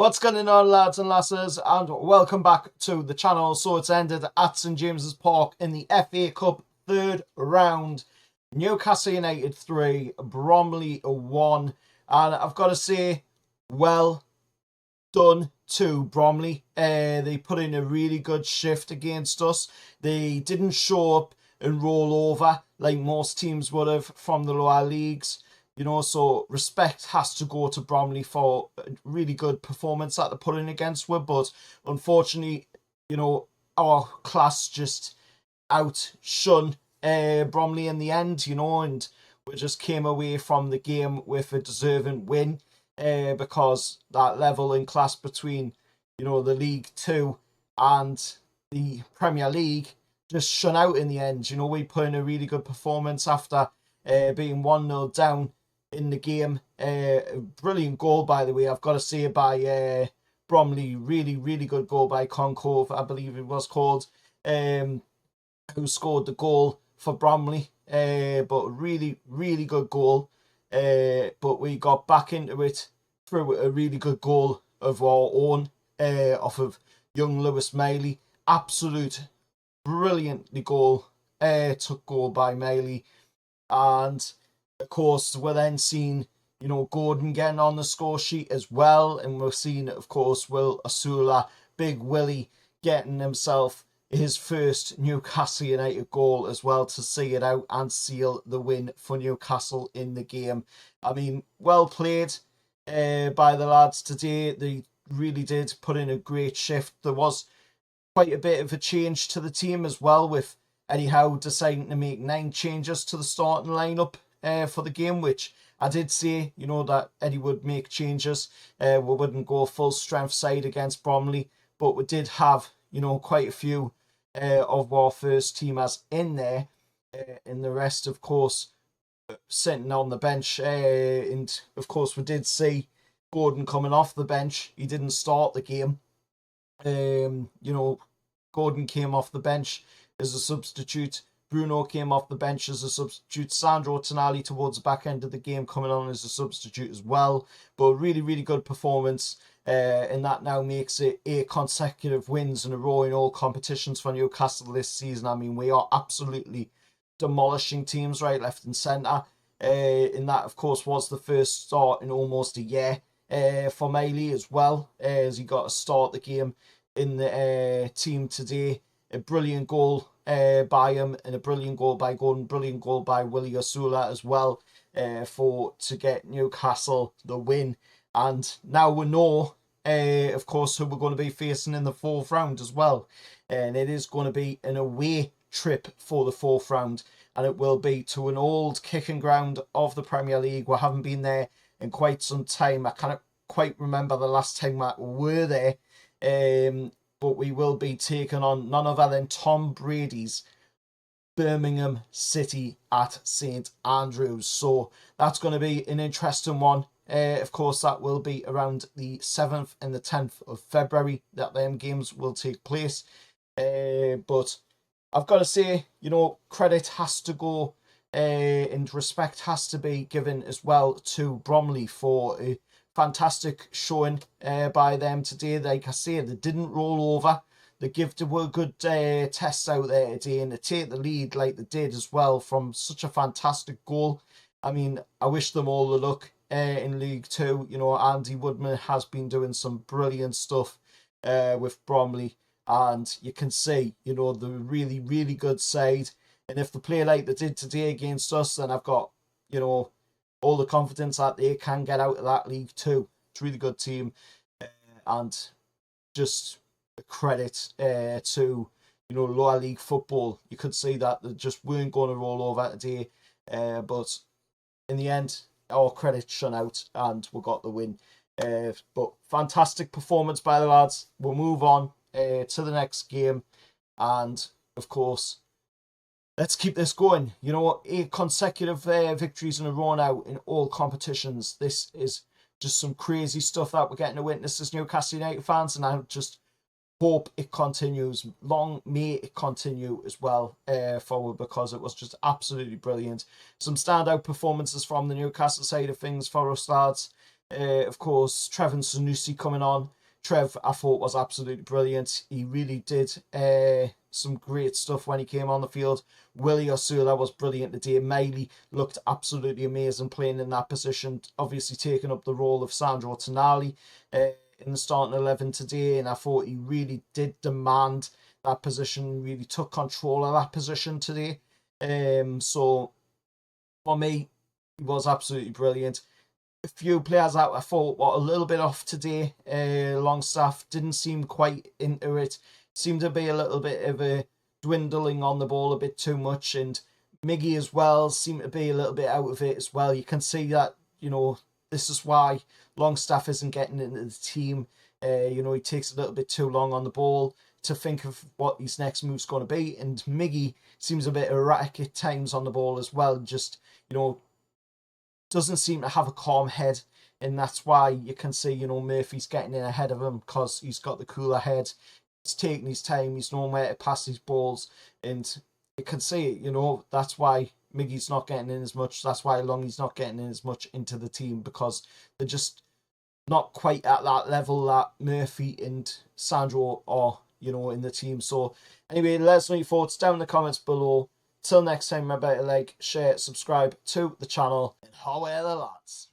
What's going on, lads and lasses, and welcome back to the channel. So it's ended at St James's Park in the FA Cup third round. Newcastle United 3, Bromley 1, and I've got to say, well done to Bromley. They put in a really good shift against us. They didn't show up and roll over like most teams would have from the lower leagues. You know, so respect has to go to Bromley for a really good performance that they're putting against us. But unfortunately, you know, our class just outshone Bromley in the end, you know, and we just came away from the game with a deserving win because that level in class between, you know, the League Two and the Premier League just shone out in the end. You know, we put in a really good performance after being 1-0 down in the game. Brilliant goal, by the way, I've got to say, by Bromley. Really good goal by Concove, I believe it was called, who scored the goal for Bromley. But really good goal. But we got back into it through a really good goal of our own, off of young Lewis Maley. Absolute brilliantly took goal by Maley. And of course, we're then seeing, you know, Gordon getting on the score sheet as well. And we're seeing, of course, Will Osula, Big Willie, getting himself his first Newcastle United goal as well to see it out and seal the win for Newcastle in the game. I mean, well played by the lads today. They really did put in a great shift. There was quite a bit of a change to the team as well, with Eddie Howe deciding to make 9 changes to the starting lineup for the game, which I did say, you know, that Eddie would make changes. We wouldn't go full strength side against Bromley, but we did have, you know, quite a few of our first teamers in there, and the rest, of course, sitting on the bench. And of course, we did see Gordon coming off the bench. He didn't start the game. You know, Gordon came off the bench as a substitute. Bruno came off the bench as a substitute. Sandro Tonali towards the back end of the game coming on as a substitute as well. But really good performance. And that now makes it 8 consecutive wins in a row in all competitions for Newcastle this season. I mean, we are absolutely demolishing teams right, left and centre. And that, of course, was the first start in almost a year for Maley as well, as he got to start the game in the team today. A brilliant goal by him, and a brilliant goal by Gordon, brilliant goal by Willie Osula as well, to get Newcastle the win. And now we know, of course, who we're going to be facing in the 4th round as well. And it is going to be an away trip for the 4th round, and it will be to an old kicking ground of the Premier League. We haven't been there in quite some time. I can't quite remember the last time that we were there. But we will be taking on none other than Tom Brady's Birmingham City at St Andrews. So that's going to be an interesting one. Of course, that will be around the 7th and the 10th of February that them games will take place. But I've got to say, you know, credit has to go and respect has to be given as well to Bromley for a fantastic showing by them today. Like I say, they didn't roll over. They were good tests out there today, and to take the lead like they did as well from such a fantastic goal. I mean, I wish them all the luck in League Two. You know, Andy Woodman has been doing some brilliant stuff with Bromley, and you can see, you know, the really good side. And if they play like they did today against us, then I've got, you know, all the confidence that they can get out of that League Two. It's a really good team, and just a credit to, you know, lower league football. You could see that they just weren't going to roll over today, but in the end, our credit shone out and we got the win. But fantastic performance by the lads. We'll move on to the next game, and of course, let's keep this going. You know, 8 consecutive victories in a row now in all competitions. This is just some crazy stuff that we're getting to witness as Newcastle United fans, and I just hope it continues. Long may it continue as well forward, because it was just absolutely brilliant. Some standout performances from the Newcastle side of things for us lads. Of course, Trev and Sanusi coming on. Trev, I thought, was absolutely brilliant. He really did some great stuff when he came on the field. Willie Osula was brilliant today. Miley looked absolutely amazing playing in that position, obviously taking up the role of Sandro Tonali in the starting 11 today, and I thought he really did demand that position, really took control of that position today. So for me, he was absolutely brilliant. A few players that I thought were a little bit off today. Longstaff didn't seem quite into it. Seemed to be a little bit of a dwindling on the ball a bit too much, and Miggy as well seemed to be a little bit out of it as well. You can see that, this is why Longstaff isn't getting into the team. He takes a little bit too long on the ball to think of what his next move's going to be, and Miggy seems a bit erratic at times on the ball as well. Just, doesn't seem to have a calm head, and that's why you can see, Murphy's getting in ahead of him because he's got the cooler head. He's taking his time, he's known where to pass his balls, and you can see it, that's why Miggy's not getting in as much. That's why Longy's not getting in as much into the team, because they're just not quite at that level that Murphy and Sandro are, in the team. So anyway, let us know your thoughts down in the comments below. Till next time, remember to like, share, subscribe to the channel, and how are the lads?